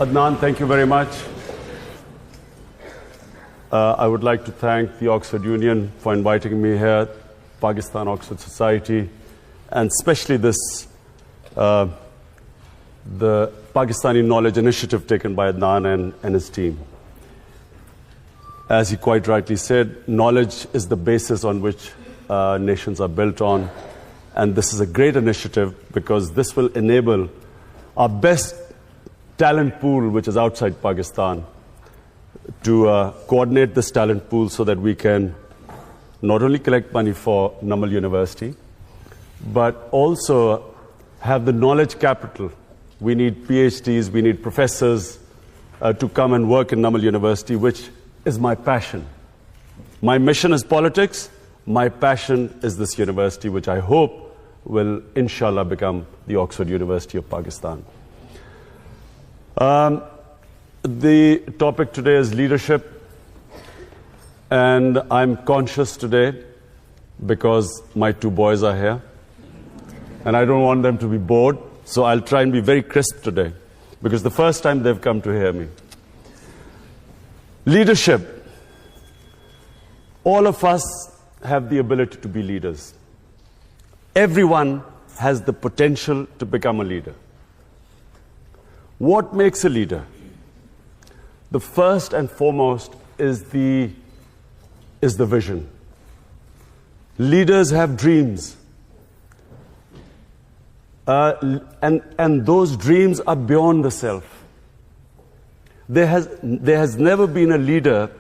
Adnan, thank you very much. I would like to thank the Oxford Union for inviting me here, Pakistan Oxford Society, and especially this, the Pakistani Knowledge Initiative taken by Adnan and his team. As he quite rightly said, knowledge is the basis on which nations are built on, and this is a great initiative because this will enable our best talent pool, which is outside Pakistan, to coordinate this talent pool so that we can not only collect money for Namal University, but also have the knowledge capital. We need PhDs, we need professors to come and work in Namal University, which is my passion. My mission is politics, my passion is this university, which I hope will, inshallah, become the Oxford University of Pakistan. The topic today is leadership, and I'm conscious today because my two boys are here, and I don't want them to be bored, so I'll try and be very crisp today, because the first time they've come to hear me. Leadership. All of us have the ability to be leaders. Everyone has the potential to become a leader. What makes a leader? The first and foremost is the vision. Leaders have dreams. And those dreams are beyond the self. There has never been a leader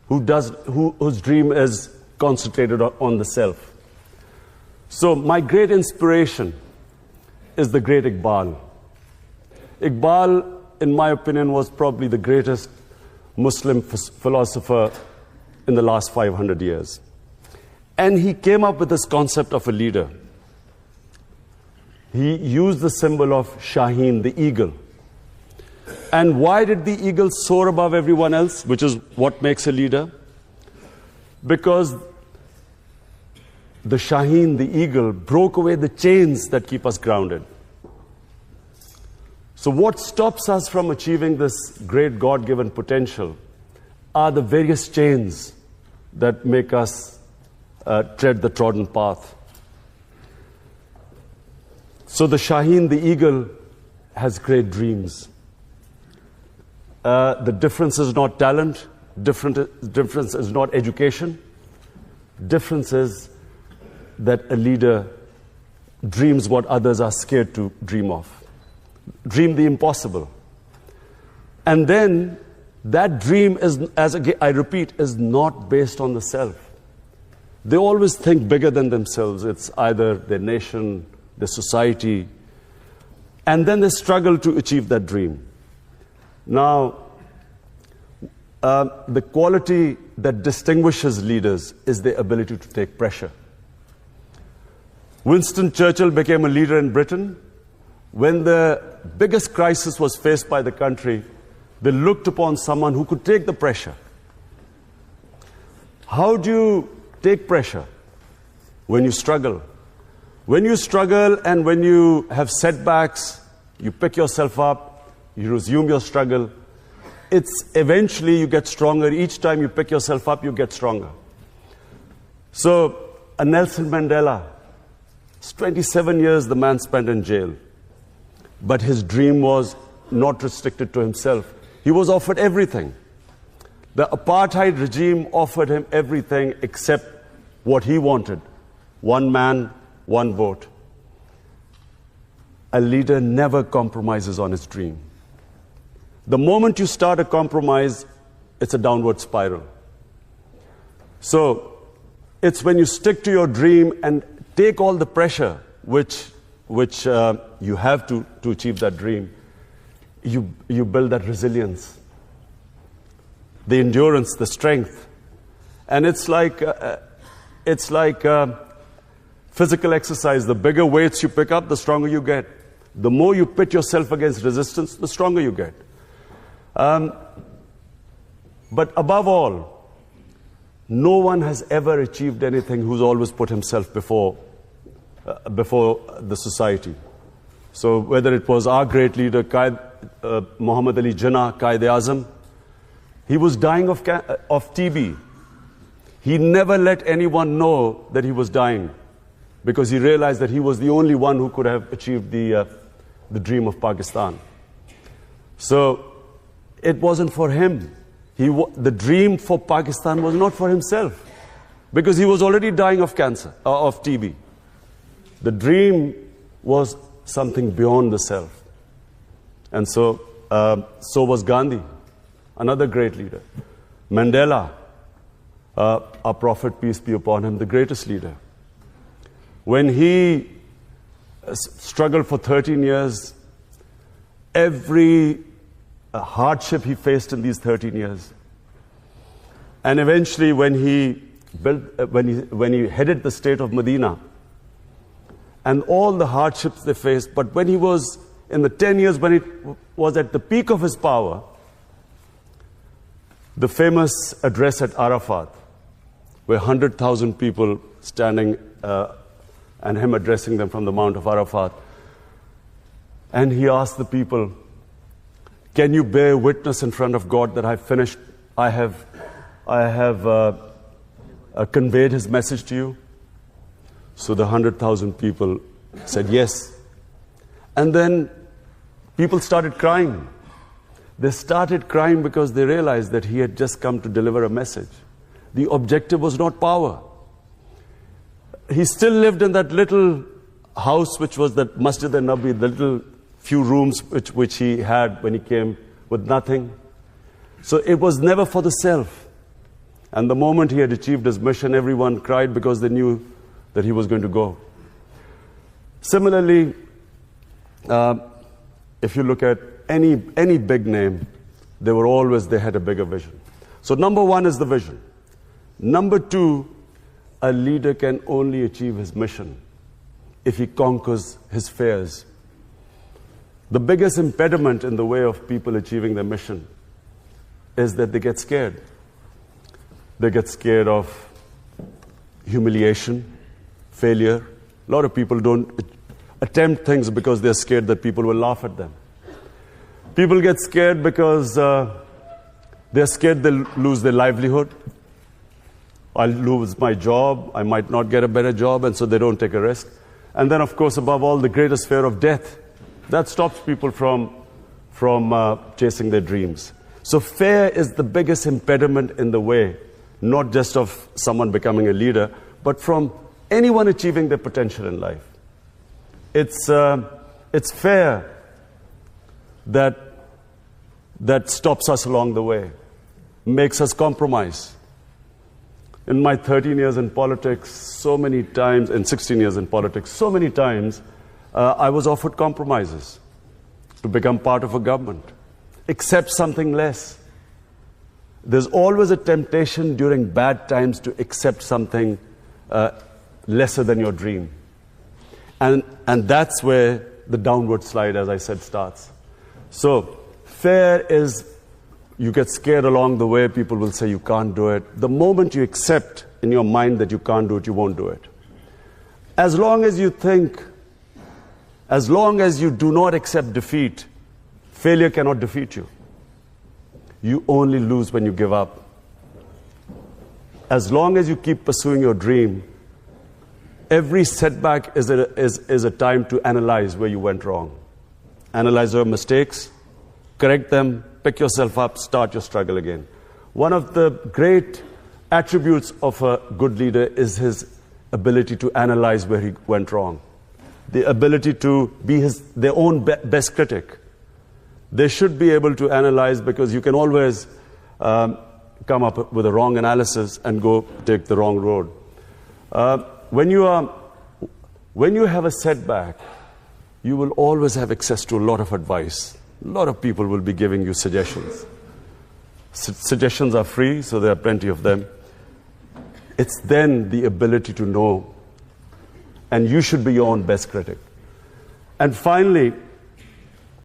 whose dream is concentrated on the self. So my great inspiration is the great Iqbal. Iqbal, in my opinion, was probably the greatest Muslim philosopher in the last 500 years. And he came up with this concept of a leader. He used the symbol of Shaheen, the eagle. And why did the eagle soar above everyone else, which is what makes a leader? Because the Shaheen, the eagle, broke away the chains that keep us grounded. So what stops us from achieving this great God-given potential are the various chains that make us tread the trodden path. So the Shaheen, the eagle, has great dreams. The difference is not talent, difference is not education. Difference is that a leader dreams what others are scared to dream of. Dream the impossible. And then that dream is, as I repeat, is not based on the self. They always think bigger than themselves. It's either their nation, their society, and then they struggle to achieve that dream. Now, the quality that distinguishes leaders is their ability to take pressure. Winston Churchill became a leader in Britain. When the biggest crisis was faced by the country, they looked upon someone who could take the pressure. How do you take pressure? When you struggle. When you struggle and when you have setbacks, you pick yourself up, you resume your struggle. It's eventually you get stronger. Each time you pick yourself up, you get stronger. So, a Nelson Mandela, it's 27 years the man spent in jail. But his dream was not restricted to himself. He was offered everything. The apartheid regime offered him everything except what he wanted. One man, one vote. A leader never compromises on his dream. The moment you start a compromise, it's a downward spiral. So, it's when you stick to your dream and take all the pressure which you have to achieve that dream, you build that resilience, the endurance, the strength. And it's like physical exercise. The bigger weights you pick up, the stronger you get. The more you pit yourself against resistance, the stronger you get. But above all, no one has ever achieved anything who's always put himself before the society. So whether it was our great leader, Muhammad Ali Jinnah, Qaid-e-Azam, he was dying of TB. He never let anyone know that he was dying because he realized that he was the only one who could have achieved the dream of Pakistan. So it wasn't for him. The dream for Pakistan was not for himself because he was already dying of cancer, of TB. The dream was something beyond the self. And so was Gandhi, another great leader. Mandela, our Prophet, peace be upon him, the greatest leader. When he struggled for 13 years, every hardship he faced in these 13 years. And eventually when he headed the state of Medina, and all the hardships they faced, but when he was in the 10 years when it was at the peak of his power, the famous address at Arafat, where 100,000 people standing and him addressing them from the Mount of Arafat. And he asked the people, can you bear witness in front of God that I have conveyed his message to you? So the 100,000 people said yes. And then people started crying. They started crying because they realized that he had just come to deliver a message. The objective was not power. He still lived in that little house, which was that Masjid al-Nabi, the little few rooms which he had when he came with nothing. So it was never for the self. And the moment he had achieved his mission, everyone cried because they knew that he was going to go. Similarly, if you look at any big name, they had a bigger vision. So number one is the vision. Number two, a leader can only achieve his mission if he conquers his fears. The biggest impediment in the way of people achieving their mission is that they get scared. They get scared of humiliation, failure. A lot of people don't attempt things because they're scared that people will laugh at them. People get scared because they're scared they'll lose their livelihood. I'll lose my job, I might not get a better job, and so they don't take a risk. And then, of course, above all, the greatest fear of death. That stops people from chasing their dreams. So fear is the biggest impediment in the way, not just of someone becoming a leader, but from anyone achieving their potential in life. It's fear that stops us along the way, makes us compromise. In my 13 years in politics, so many times, in 16 years in politics, so many times, I was offered compromises to become part of a government, accept something less. There's always a temptation during bad times to accept something lesser than your dream. And that's where the downward slide, as I said, starts. So fear is, you get scared along the way, people will say you can't do it. The moment you accept in your mind that you can't do it, you won't do it. As long as you do not accept defeat, failure cannot defeat you. You only lose when you give up. As long as you keep pursuing your dream, every setback is a time to analyze where you went wrong. Analyze your mistakes, correct them, pick yourself up, start your struggle again. One of the great attributes of a good leader is his ability to analyze where he went wrong. The ability to be their own best critic. They should be able to analyze, because you can always come up with a wrong analysis and go take the wrong road. When you have a setback, you will always have access to a lot of advice. A lot of people will be giving you suggestions. Suggestions are free, so there are plenty of them. It's then the ability to know, and you should be your own best critic. And finally,